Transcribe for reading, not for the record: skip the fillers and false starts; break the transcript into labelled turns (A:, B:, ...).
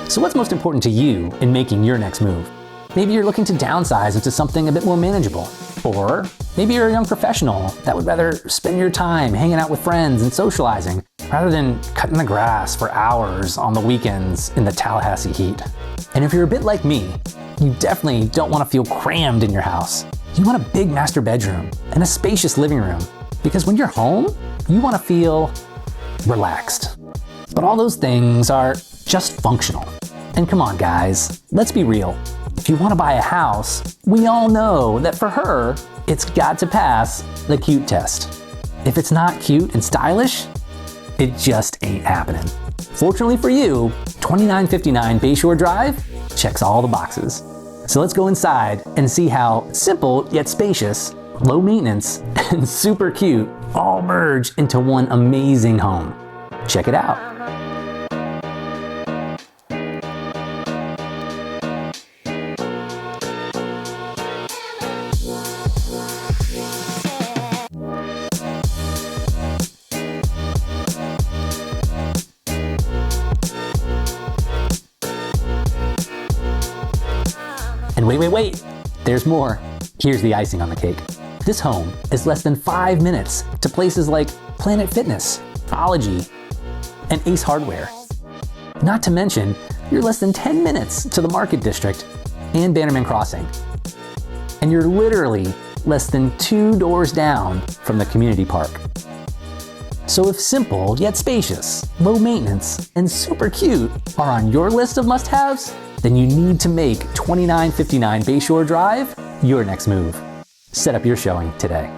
A: So what's most important to you in making your next move? Maybe you're looking to downsize into something a bit more manageable. Or maybe you're a young professional that would rather spend your time hanging out with friends and socializing rather than cutting the grass for hours on the weekends in the Tallahassee heat. And if you're a bit like me, you definitely don't want to feel crammed in your house. You want a big master bedroom and a spacious living room, because when you're home, you want to feel relaxed. But all those things are just functional. And come on guys, let's be real. If you want to buy a house, we all know that for her, it's got to pass the cute test. If it's not cute and stylish, it just ain't happening. Fortunately for you, 2959 Bayshore Drive checks all the boxes. So let's go inside and see how simple yet spacious, low maintenance, and super cute all merge into one amazing home. Check it out. And wait, there's more. Here's the icing on the cake. This home is less than 5 minutes to places like Planet Fitness, Ology, and Ace Hardware. Not to mention, you're less than 10 minutes to the Market District and Bannerman Crossing. And you're literally less than 2 doors down from the community park. So if simple yet spacious, low maintenance, and super cute are on your list of must-haves, then you need to make 2959 Bayshore Drive your next move. Set up your showing today.